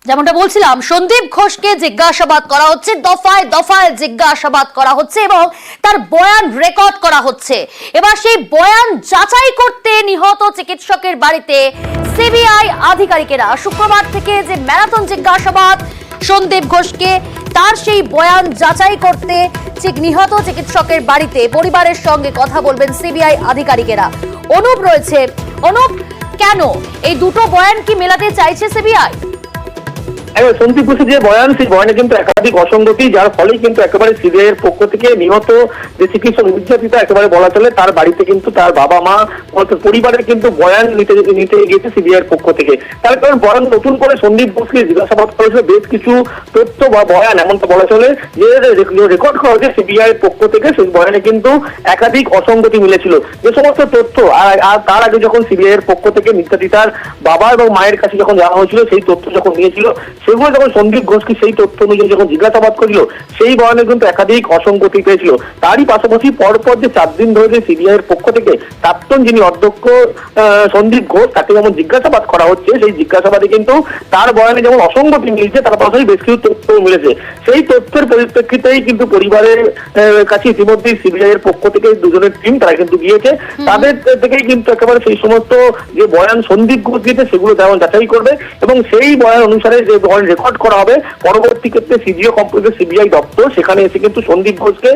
যেমনটা বলছিলাম, সন্দীপ ঘোষকে জিজ্ঞাসাবাদ করা হচ্ছে, দফায় দফায় জিজ্ঞাসাবাদ করা হচ্ছে এবং তার বয়ান রেকর্ড করা হচ্ছে। এবার সেই বয়ান যাচাই করতে নিহত চিকিৎসকের বাড়িতে সিবিআই আধিকারিকেরা শুক্রবার থেকে যে ম্যারাথন জিজ্ঞাসাবাদ সন্দীপ ঘোষকে, তার সেই বয়ান যাচাই করতে নিহত চিকিৎসকের বাড়িতে পরিবারের সঙ্গে কথা বলবেন সিবিআই আধিকারিকেরা। অনুপ রয়েছে। অনুপ, কেন এই দুটো বয়ান কি মেলাতে চাইছে সিবিআই? সন্দীপ ঘোষের যে বয়ান, সেই বয়ানে কিন্তু একাধিক অসঙ্গতি, যার ফলে কিন্তু একেবারে সিবিআই এর পক্ষ থেকে নিহত যে চিকিৎসক নির্যাতিতা একেবারে বলা চলে, তার বাড়িতে কিন্তু তার বাবা মা পরিবারের কিন্তু বয়ান নিতে গিয়েছে সিবিআই এর পক্ষ থেকে। তার কারণ বয়ান নতুন করে সন্দীপ ঘোষকে জিজ্ঞাসাবাদ করেছে বেশ কিছু তথ্য বা বয়ান, এমনটা বলা চলে যে রেকর্ড করা হয়েছে সিবিআই এর পক্ষ থেকে। সেই বয়ানে কিন্তু একাধিক অসঙ্গতি মিলেছিল। যে সমস্ত তথ্য আর তার আগে যখন সিবিআই এর পক্ষ থেকে নির্যাতিতার বাবা এবং মায়ের কাছে যখন জানা হয়েছিল, সেই তথ্য যখন নিয়েছিল, সেগুলো যখন সন্দীপ ঘোষকে সেই তথ্য অনুযায়ী যখন জিজ্ঞাসাবাদ করেছিল, সেই বয়ানে কিন্তু একাধিক অসঙ্গতি পেয়েছিল। তারই পাশাপাশি পরপর যে 4 দিন ধরে যে সিবিআই এর পক্ষ থেকে প্রাক্তন যিনি অধ্যক্ষ সন্দীপ ঘোষ, তাকে যেমন জিজ্ঞাসাবাদ করা হচ্ছে, সেই জিজ্ঞাসাবাদে কিন্তু তার বয়ানে যেমন অসঙ্গতি মিলছে, তার পাশাপাশি বেশ কিছু তথ্য মিলেছে। সেই তথ্যের পরিপ্রেক্ষিতেই কিন্তু পরিবারের কাছে ইতিমধ্যেই সিবিআই এর পক্ষ থেকে দুজনের টিম তারা কিন্তু গিয়েছে। তাদের থেকেই কিন্তু একেবারে সেই সমস্ত যে বয়ান সন্দীপ ঘোষ দিয়েছে সেগুলো যেমন যাচাই করবে এবং সেই বয়ান অনুসারে যে বয়ান রেকর্ড করা হবে, পরবর্তী ক্ষেত্রে সিজিও কমপ্লেক্সের সিবিআই দপ্তর সেখানে এসে কিন্তু সন্দীপ ঘোষকে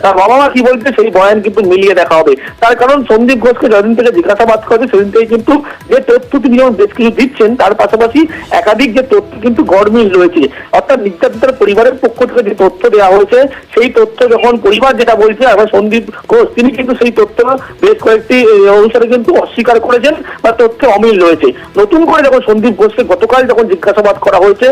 তার বাবা মা কি বলছে সেই বয়ান কিন্তু মিলিয়ে দেখা হবে। তার কারণ সন্দীপ ঘোষকে যদিন থেকে জিজ্ঞাসাবাদ করে সেদিন থেকে কিন্তু যে তথ্য তিনি যেমন বেশ কিছু দিচ্ছেন, তার পাশাপাশি একাধিক যে তথ্য কিন্তু গড়মিল রয়েছে। অর্থাৎ নির্যাতিতার পরিবারের পক্ষ থেকে যে তথ্য দেওয়া হয়েছে, সেই তথ্য যখন পরিবার যেটা বলছে, আবার সন্দীপ ঘোষ তিনি কিন্তু সেই তথ্য বেশ কয়েকটি অনুসারে কিন্তু অস্বীকার করেছেন বা তথ্যে অমিল রয়েছে। নতুন করে যখন সন্দীপ ঘোষকে গতকাল যখন জিজ্ঞাসাবাদ করা হয়েছে,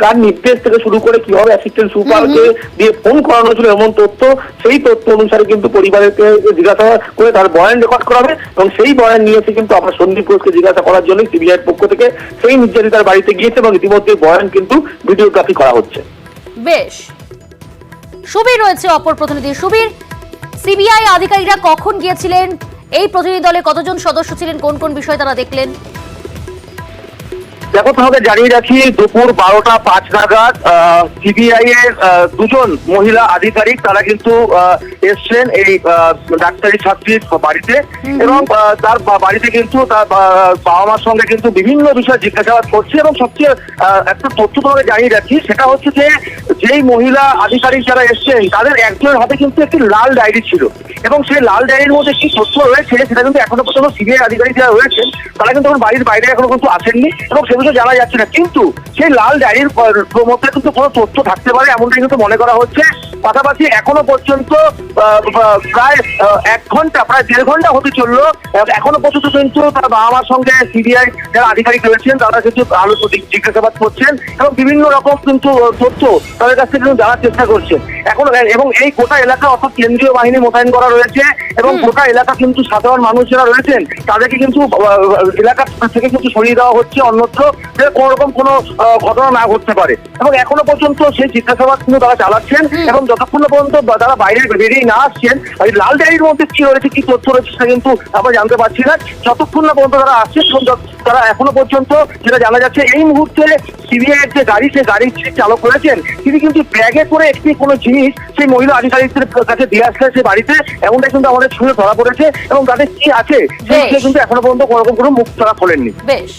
কার নির্দেশ থেকে শুরু করে কিভাবে অ্যাসিস্ট্যান্ট সুপারকে দিয়ে ফোন করানো ছিল এমন তথ্য, সেই তথ্য অনুসারে কিন্তু পরিবারকে জিজ্ঞাসাবাদ করে তার বয়ান রেকর্ড করা হবে এবং সেই বয়ান নিয়েছে কিন্তু আবার সন্দীপ ঘোষকে জিজ্ঞাসা করার জন্য সিবিআই এর পক্ষ থেকে সেই নির্যাতিতার বাড়িতে গিয়েছে এবং ইতিমধ্যে বয়ান কিন্তু ভিডিওগ্রাফি করা হচ্ছে। বেশ, সুবীর রয়েছে অপর প্রতিনিধি। সুবীর, সিবিআই আধিকারিকরা কখন গিয়েছিলেন? এই প্রতিনিধি দলে কতজন সদস্য ছিলেন? কোন কোন বিষয় তারা দেখলেন? দেখো, তোমাকে জানিয়ে রাখি, দুপুর 12টা 5 নাগাদ সিবিআই এর দুজন মহিলা আধিকারিক তারা কিন্তু এসছেন এই ডাক্তারি ছাত্রীর বাড়িতে এবং তার বাড়িতে কিন্তু তার বাবা মার সঙ্গে কিন্তু বিভিন্ন বিষয়ে জিজ্ঞাসাবাদ করছে এবং সবচেয়ে একটা তথ্য তোমাকে জানিয়ে রাখি, সেটা হচ্ছে যে যেই মহিলা আধিকারিক যারা এসছেন তাদের একজনের হাতে কিন্তু একটি লাল ডায়েরি ছিল এবং সেই লাল ডায়েরির মধ্যে কি তথ্য রয়েছে সেটা কিন্তু এখনো পর্যন্ত সিবিআই আধিকারিক যারা রয়েছেন তারা কিন্তু বাড়ির বাইরে এখনো কিন্তু আসেননি এবং সে বিষয়ে জানা যাচ্ছে না। কিন্তু সেই লাল ডায়েরির মধ্যে কিন্তু কোনো তথ্য থাকতে পারে এমনটাই কিন্তু মনে করা হচ্ছে। পাশাপাশি এখনো পর্যন্ত প্রায় 1 ঘন্টা, প্রায় 1.5 ঘন্টা হতে চললো, এখনো পর্যন্ত কিন্তু তার বাবা মার সঙ্গে সিবিআই যারা আধিকারিক রয়েছেন তারা কিন্তু জিজ্ঞাসাবাদ করছেন এবং বিভিন্ন রকম কিন্তু তথ্য তাদের কাছ থেকে কিন্তু জানার চেষ্টা করছেন এখন। এবং এই গোটা এলাকা অর্থাৎ কেন্দ্রীয় বাহিনী মোতায়েন করা রয়েছে এবং গোটা এলাকা কিন্তু সাধারণ মানুষ যারা রয়েছেন তাদেরকে কিন্তু এলাকা থেকে কিন্তু সরিয়ে দেওয়া হচ্ছে অন্যত্র, যে কোনো রকম কোনো ঘটনা না ঘটতে পারে এবং এখনো পর্যন্ত সেই জিজ্ঞাসাবাদ কিন্তু তারা চালাচ্ছেন এবং যতক্ষণ না পর্যন্ত তারা বাইরে বেরিয়ে না আসছেন, লাল ডায়েরির মধ্যে কি রয়েছে কি তথ্য রয়েছে সেটা কিন্তু আমরা জানতে পারছি না। যতক্ষণ না পর্যন্ত তারা আসছেন এবং তারা এখনো পর্যন্ত যেটা জানা যাচ্ছে, এই মুহূর্তে সিবিআই এর যে গাড়ি, সেই গাড়ির চালক রয়েছেন তিনি কিন্তু ব্যাগে করে একটি কোনো জিনিস সেই মহিলা আধিকারিকদের কাছে দিয়ে আসছে সেই বাড়িতে, এমনটা কিন্তু আমাদের শুনে ধরা পড়েছে এবং তাদের কি আছে সেই কিন্তু এখনো পর্যন্ত কোনো রকম কোনো মুখ তারা খোলেননি। বেশ।